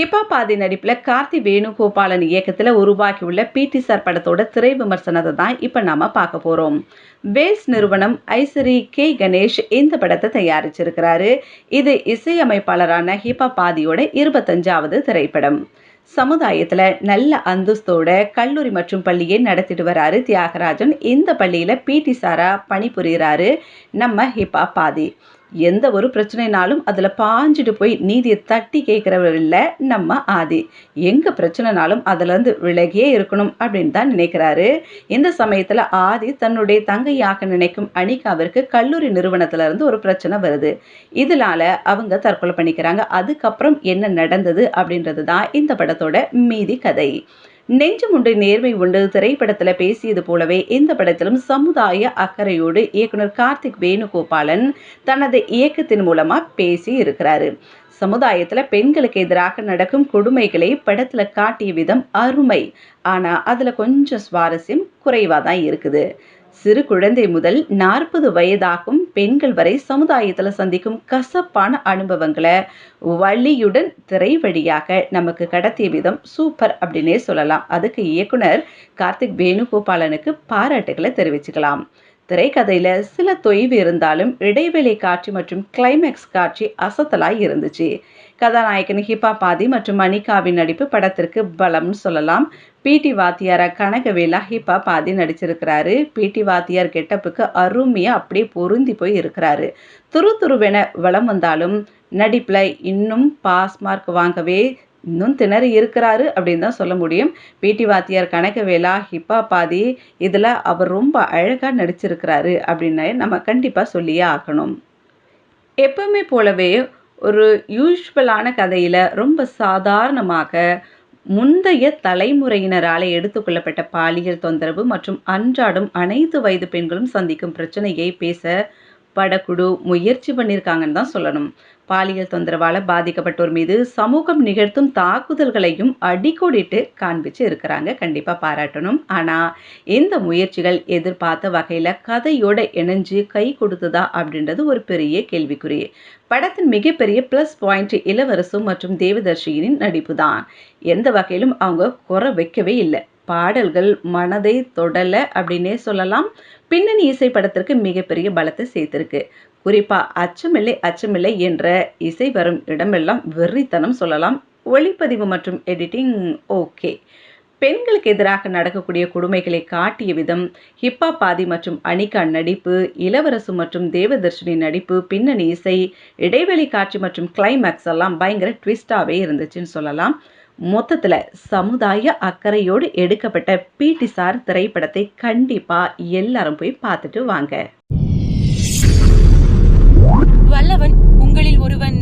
Hip hop ஆதி நடிப்பில் கார்த்தி வேணுகோபாலன் இயக்கத்தில் உருவாக்கியுள்ள பிடி சார் படத்தோட திரை விமர்சனத்தை தான் இப்போ நாம் பார்க்க போகிறோம். வேல்ஸ் நிறுவனம் ஐசரி கே கணேஷ் இந்த படத்தை தயாரிச்சிருக்கிறாரு. இது இசையமைப்பாளரான ஹிப்ஹாப் ஆதியோட 25வது திரைப்படம். சமுதாயத்தில் நல்ல அந்தஸ்தோட கல்லூரி மற்றும் பள்ளியை நடத்திட்டு வராரு தியாகராஜன். இந்த பள்ளியில் பிடி சாரா பணிபுரிகிறாரு நம்ம ஹிப்ஹாப் ஆதி. எந்த ஒரு பிரச்சனைனாலும் அதில் பாஞ்சிட்டு போய் நீதியை தட்டி கேட்குறவர் இல்லை நம்ம ஆதி. எங்கே பிரச்சனைனாலும் அதுலேருந்து விலகியே இருக்கணும் அப்படின்னு தான் நினைக்கிறாரு. இந்த சமயத்தில் ஆதி தன்னுடைய தங்கையாக நினைக்கும் அனிகாவிற்கு கல்லூரி நிறுவனத்திலேருந்து ஒரு பிரச்சனை வருது. இதனால அவங்க தற்கொலை பண்ணிக்கிறாங்க. அதுக்கப்புறம் என்ன நடந்தது அப்படின்றது தான் இந்த படத்தோட மீதி கதை. நெஞ்சம் உண்டு நேர்மை உண்டு திரைப்படத்தில் பேசியது போலவே இந்த படத்திலும் சமுதாய அக்கறையோடு இயக்குனர் கார்த்திக் வேணுகோபாலன் தனது இயக்கத்தின் மூலமா பேசி இருக்கிறாரு. சமுதாயத்தில் பெண்களுக்கு எதிராக நடக்கும் கொடுமைகளை படத்தில் காட்டிய விதம் அருமை. ஆனால் அதில் கொஞ்சம் சுவாரஸ்யம் குறைவாக தான் இருக்குது. சிறு குழந்தை முதல் 40 வயதாகும் பெண்கள் வரை சமுதாயத்தில் சந்திக்கும் கசப்பான அனுபவங்களை வலியுடன் திரை வழியாக நமக்கு கடத்திய விதம் சூப்பர் அப்படின்னே சொல்லலாம். அதுக்கு இயக்குனர் கார்த்திக் வேணுகோபாலனுக்கு பாராட்டுகளை தெரிவிச்சுக்கலாம். திரைக்கதையில் சில தொய்வு இருந்தாலும் இடைவேளை காட்சி மற்றும் கிளைமேக்ஸ் காட்சி அசத்தலாய் இருந்துச்சு. கதாநாயகன் ஹிப்ஹாப் ஆதி மற்றும் அனிகாவின் நடிப்பு படத்திற்கு பலம்னு சொல்லலாம். பிடி வாத்தியாரா கனகவேலா ஹிப்ஹாப் ஆதி நடிச்சிருக்கிறாரு. பிடி வாத்தியார் கெட்டப்புக்கு அருமையாக அப்படியே பொருந்தி போய் இருக்கிறாரு. துருவென வளம் வந்தாலும் நடிப்பில் இன்னும் பாஸ் மார்க் வாங்கவே இன்னும் திணறி இருக்கிறாரு அப்படின்னு தான் சொல்ல முடியும். பிடி வாத்தியார் கனகவேலா ஹிப்ஹாப் ஆதி இதில் அவர் ரொம்ப அழகாக நடிச்சிருக்கிறாரு அப்படின்னு நம்ம கண்டிப்பாக சொல்லியே ஆகணும். எப்பவுமே போலவே ஒரு யூஸ்வலான கதையில் ரொம்ப சாதாரணமாக முந்தைய தலைமுறையினரால் எடுத்துக்கொள்ளப்பட்ட பாலியல் தொந்தரவு மற்றும் அன்றாடம் அனைத்து வயது பெண்களும் சந்திக்கும் பிரச்சனையை பேச படக்குழு முயற்சி பண்ணியிருக்காங்கன்னு தான் சொல்லணும். பாலியல் தொந்தரவால் பாதிக்கப்பட்டோர் மீது சமூகம் நிகழ்த்தும் தாக்குதல்களையும் அடிக்கோடிட்டு காண்பிச்சு இருக்கிறாங்க. கண்டிப்பாக பாராட்டணும். ஆனால் இந்த முயற்சிகள் எதிர்பார்த்த வகையில் கதையோட இணைஞ்சு கை கொடுத்ததா அப்படின்றது ஒரு பெரிய கேள்விக்குறி. படத்தின் மிகப்பெரிய ப்ளஸ் பாயிண்ட் இளவரசு மற்றும் தேவதர்ஷியின் நடிப்பு தான். எந்த வகையிலும் அவங்க குறை வைக்கவே இல்லை. பாடல்கள் மனதை தொடலை அப்படின்னே சொல்லலாம். பின்னணி இசை படத்திற்கு மிகப்பெரிய பலத்தை சேர்த்திருக்கு. குறிப்பாக அச்சமில்லை என்ற இசை வரும் இடமெல்லாம் வெறித்தனம் சொல்லலாம். ஒளிப்பதிவு மற்றும் எடிட்டிங் ஓகே. பெண்களுக்கு எதிராக நடக்கக்கூடிய கொடுமைகளை காட்டிய விதம், ஹிப்ஹாப் ஆதி மற்றும் அனிகா நடிப்பு, இளவரசு மற்றும் தேவதர்ஷினி நடிப்பு, பின்னணி இசை, இடைவெளி காட்சி மற்றும் கிளைமேக்ஸ் எல்லாம் பயங்கர ட்விஸ்டாகவே இருந்துச்சுன்னு சொல்லலாம். மொத்தத்தில் சமுதாய அக்கறையோடு எடுக்கப்பட்ட பிடி சார் திரைப்படத்தை கண்டிப்பாக எல்லாரும் போய் பார்த்துட்டு வாங்க. வல்லவன் உங்களில் ஒருவன்